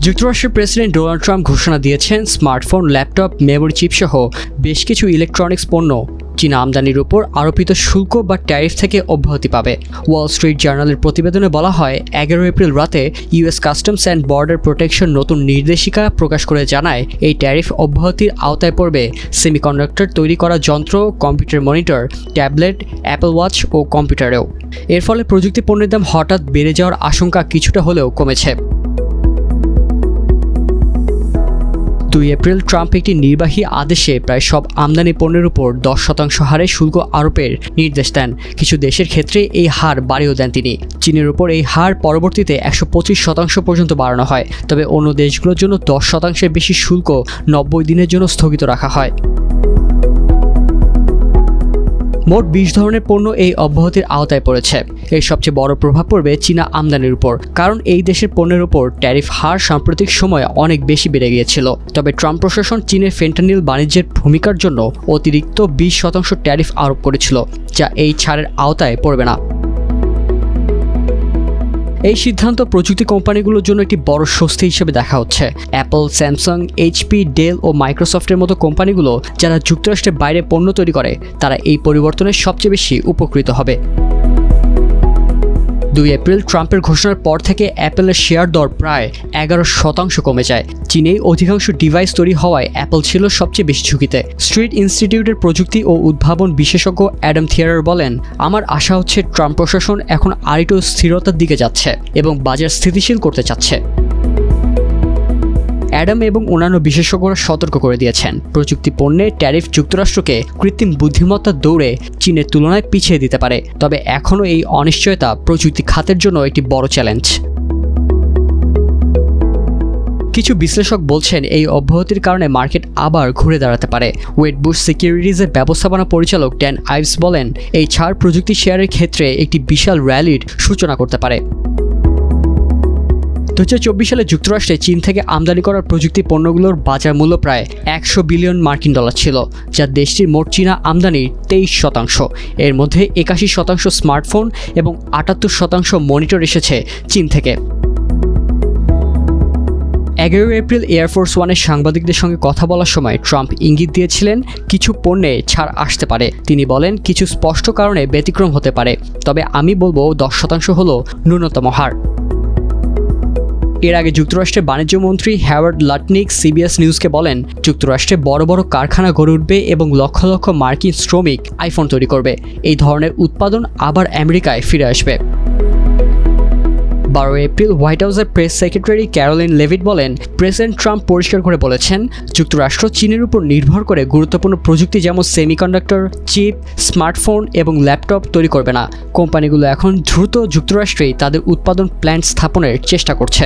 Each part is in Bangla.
যুক্তরাষ্ট্রের প্রেসিডেন্ট ডোনাল্ড ট্রাম্প ঘোষণা দিয়েছেন স্মার্টফোন, ল্যাপটপ, মেমোরি চিপ সহ বেশ কিছু ইলেকট্রনিক্স পণ্য চীনা আমদানির উপর আরোপিত শুল্ক বা ট্যারিফ থেকে অব্যাহতি পাবে। ওয়াল স্ট্রিট জার্নালের প্রতিবেদনে বলা হয়, 11 এপ্রিল রাতে US customs and border protection নতুন নির্দেশিকা প্রকাশ করে জানায়, এই ট্যারিফ অব্যাহতির আওতায় পড়বে সেমিকন্ডাক্টর তৈরি করা যন্ত্র, computer monitor, tablet, Apple watch ও কম্পিউটারেও। এর ফলে প্রযুক্তি পণ্যের দাম হঠাৎ বেড়ে যাওয়ার আশঙ্কা কিছুটা হলেও কমেছে। 2 এপ্রিল ট্রাম্প একটি নির্বাহী আদেশে প্রায় সব আমদানি পণ্যের উপর 10% হারে শুল্ক আরোপের নির্দেশ দেন। কিছু দেশের ক্ষেত্রে এই হার বাড়িয়েও দেন তিনি। চীনের উপর এই হার পরবর্তীতে 125% পর্যন্ত বাড়ানো হয়, তবে অন্য দেশগুলোর জন্য 10%-এর বেশি শুল্ক 90 দিনের জন্য স্থগিত রাখা হয়। মোট 20 ধরনের পণ্য এই অব্যাহতির আওতায় পড়েছে। এর সবচেয়ে বড় প্রভাব পড়বে চীনা আমদানির উপর, কারণ এই দেশের পণ্যের উপর ট্যারিফ হার সাম্প্রতিক সময়ে অনেক বেশি বেড়ে গিয়েছিল। তবে ট্রাম্প প্রশাসন চীনের ফেন্টানিল বাণিজ্যের ভূমিকার জন্য অতিরিক্ত 20% ট্যারিফ আরোপ করেছিল, যা এই ছাড়ের আওতায় পড়বে না। এই সিদ্ধান্ত প্রযুক্তি কোম্পানিগুলোর জন্য একটি বড় স্বস্তি হিসেবে দেখা হচ্ছে। অ্যাপল, স্যামসাং, এইচপি, ডেল ও মাইক্রোসফটের মতো কোম্পানিগুলো যারা যুক্তরাষ্ট্রের বাইরে পণ্য তৈরি করে, তারা এই পরিবর্তনের সবচেয়ে বেশি উপকৃত হবে। 2 এপ্রিল ট্রাম্পের ঘোষণার পর থেকে অ্যাপলের শেয়ার দর প্রায় 11% কমে যায়। চীনেই অধিকাংশ ডিভাইস তৈরি হওয়ায় অ্যাপল ছিল সবচেয়ে বেশি ঝুঁকিতে। স্ট্রিট ইনস্টিটিউটের প্রযুক্তি ও উদ্ভাবন বিশেষজ্ঞ অ্যাডাম থিয়ারার বলেন, আমার আশা হচ্ছে ট্রাম্প প্রশাসন এখন আরেকটু স্থিরতার দিকে যাচ্ছে এবং বাজার স্থিতিশীল করতে চাচ্ছে। অ্যাডাম এবং অন্যান্য বিশেষজ্ঞরা সতর্ক করে দিয়েছেন, প্রযুক্তি পণ্যে ট্যারিফ যুক্তরাষ্ট্রকে কৃত্রিম বুদ্ধিমত্তার দৌড়ে চীনের তুলনায় পিছিয়ে দিতে পারে। তবে এখনও এই অনিশ্চয়তা প্রযুক্তি খাতের জন্য একটি বড় চ্যালেঞ্জ। কিছু বিশ্লেষক বলছেন, এই অব্যাহতির কারণে মার্কেট আবার ঘুরে দাঁড়াতে পারে। ওয়েডবুশ সিকিউরিটিজের ব্যবস্থাপনা পরিচালক ড্যান আইভস বলেন, এই ছাড় প্রযুক্তি শেয়ারের ক্ষেত্রে একটি বিশাল র্যালির সূচনা করতে পারে। 2024 সালে যুক্তরাষ্ট্রে চীন থেকে আমদানি করা প্রযুক্তি পণ্যগুলোর বাজার মূল্য প্রায় $100 বিলিয়ন ছিল, যা দেশটির মোট চীনা আমদানির 23%। এর মধ্যে 81% স্মার্টফোন এবং 78% মনিটর এসেছে চীন থেকে। 11 এপ্রিল এয়ারফোর্স ওয়ানের সাংবাদিকদের সঙ্গে কথা বলার সময় ট্রাম্প ইঙ্গিত দিয়েছিলেন কিছু পণ্যে ছাড় আসতে পারে। তিনি বলেন, কিছু স্পষ্ট কারণে ব্যতিক্রম হতে পারে, তবে আমি বলবো 10% হলো ন্যূনতম হার। এর আগে যুক্তরাষ্ট্রের বাণিজ্য মন্ত্রী হ্যাওয়ার্ড লাটনিক সিবিএস নিউজকে বলেন, যুক্তরাষ্ট্রে বড় বড় কারখানা গড়ে উঠবে এবং লক্ষ লক্ষ মার্কিন শ্রমিক আইফোন তৈরি করবে। এই ধরনের উৎপাদন আবার আমেরিকায় ফিরে আসবে। 12 এপ্রিল হোয়াইট হাউসের প্রেস সেক্রেটারি ক্যারোলিন লেভিট বলেন, প্রেসিডেন্ট ট্রাম্প পরিষ্কার করে বলেছেন, যুক্তরাষ্ট্র চীনের উপর নির্ভর করে গুরুত্বপূর্ণ প্রযুক্তি যেমন সেমিকন্ডাক্টর, চিপ, স্মার্টফোন এবং ল্যাপটপ তৈরি করবে না। কোম্পানিগুলো এখন দ্রুত যুক্তরাষ্ট্রেই তাদের উৎপাদন প্ল্যান্ট স্থাপনের চেষ্টা করছে।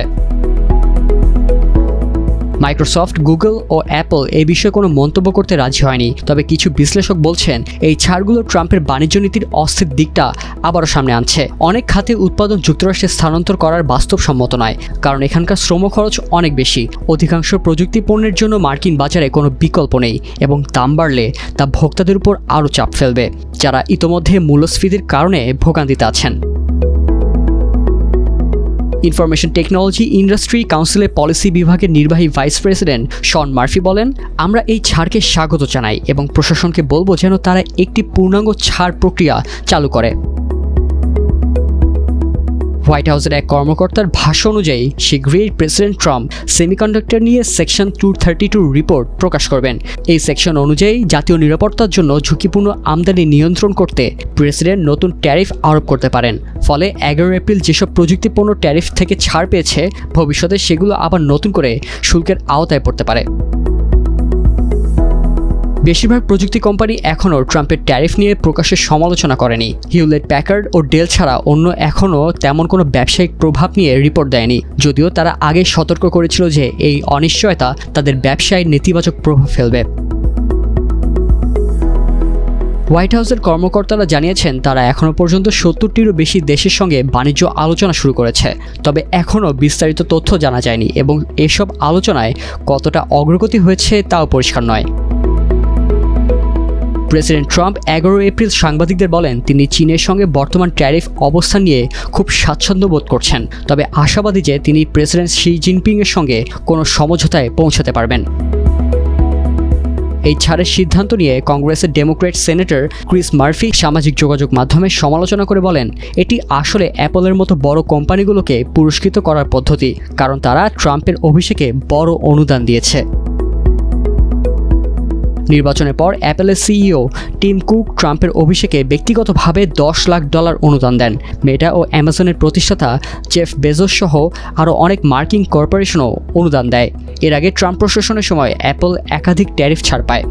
মাইক্রোসফট, গুগল ও অ্যাপল এই বিষয়ে কোনো মন্তব্য করতে রাজি হয়নি। তবে কিছু বিশ্লেষক বলছেন, এই ছাড়গুলো ট্রাম্পের বাণিজ্য নীতির অস্থির দিকটা আবারও সামনে আনছে। অনেক খাতে উৎপাদন যুক্তরাষ্ট্রে স্থানান্তর করার বাস্তবসম্মত নয়, কারণ এখানকার শ্রম খরচ অনেক বেশি। অধিকাংশ প্রযুক্তি পণ্যের জন্য মার্কিন বাজারে কোনো বিকল্প নেই এবং দাম বাড়লে তা ভোক্তাদের উপর আরও চাপ ফেলবে, যারা ইতোমধ্যে মূল্যস্ফীতির কারণে ভোগান্তিতে আছেন। ইনফরমেশন টেকনোলজি ইন্ডাস্ট্রি কাউন্সিলের পলিসি বিভাগের নির্বাহী ভাইস প্রেসিডেন্ট শন মার্ফি বলেন, আমরা এই ছাড়কে স্বাগত জানাই এবং প্রশাসনকে বলবো যেন তারা একটি পূর্ণাঙ্গ ছাড় প্রক্রিয়া চালু করে। হোয়াইট হাউসের এক কর্মকর্তার ভাষ্য অনুযায়ী শীঘ্রই প্রেসিডেন্ট ট্রাম্প সেমিকন্ডাক্টর নিয়ে সেকশন 232 রিপোর্ট প্রকাশ করবেন। এই সেকশন অনুযায়ী জাতীয় নিরাপত্তার জন্য ঝুঁকিপূর্ণ আমদানি নিয়ন্ত্রণ করতে প্রেসিডেন্ট নতুন ট্যারিফ আরোপ করতে পারেন। ফলে 11 এপ্রিল যেসব প্রযুক্তি পণ্য ট্যারিফ থেকে ছাড় পেয়েছে, ভবিষ্যতে সেগুলো আবার নতুন করে শুল্কের আওতায় পড়তে পারে। বেশিরভাগ প্রযুক্তি কোম্পানি এখনও ট্রাম্পের ট্যারিফ নিয়ে প্রকাশ্যে সমালোচনা করেনি। হিউলেট প্যাকার্ড ও ডেল ছাড়া অন্য এখনও তেমন কোনো ব্যবসায়িক প্রভাব নিয়ে রিপোর্ট দেয়নি, যদিও তারা আগে সতর্ক করেছিল যে এই অনিশ্চয়তা তাদের ব্যবসায় নেতিবাচক প্রভাব ফেলবে। হোয়াইট হাউসের কর্মকর্তারা জানিয়েছেন, তারা এখনও পর্যন্ত 70টিরও বেশি দেশের সঙ্গে বাণিজ্য আলোচনা শুরু করেছে। তবে এখনও বিস্তারিত তথ্য জানা যায়নি এবং এসব আলোচনায় কতটা অগ্রগতি হয়েছে তাও পরিষ্কার নয়। প্রেসিডেন্ট ট্রাম্প 11 এপ্রিল সাংবাদিকদের বলেন তিনি চীনের সঙ্গে বর্তমান ট্যারিফ অবস্থান নিয়ে খুব স্বাচ্ছন্দ্য বোধ করছেন, তবে আশাবাদী যে তিনি প্রেসিডেন্ট শি জিনপিংয়ের সঙ্গে কোনো সমঝোতায় পৌঁছাতে পারবেন। এই ছাড়ের সিদ্ধান্ত নিয়ে কংগ্রেসের ডেমোক্র্যাট সেনেটর ক্রিস মার্ফি সামাজিক যোগাযোগ মাধ্যমে সমালোচনা করে বলেন, এটি আসলে অ্যাপলের মতো বড় কোম্পানিগুলোকে পুরস্কৃত করার পদ্ধতি, কারণ তারা ট্রাম্পের অভিষেকে বড় অনুদান দিয়েছে। নির্বাচনের পর অ্যাপলের সিইও টিম কুক ট্রাম্পের অভিষেকে ব্যক্তিগতভাবে $10 লাখ অনুদান দেন। মেটা ও অ্যামাজনের প্রতিষ্ঠাতা জেফ বেজোস সহ আরও অনেক মার্কিন কর্পোরেশনও অনুদান দেয়। এর আগে ট্রাম্প প্রশাসনের সময় অ্যাপল একাধিক ট্যারিফ ছাড় পায়।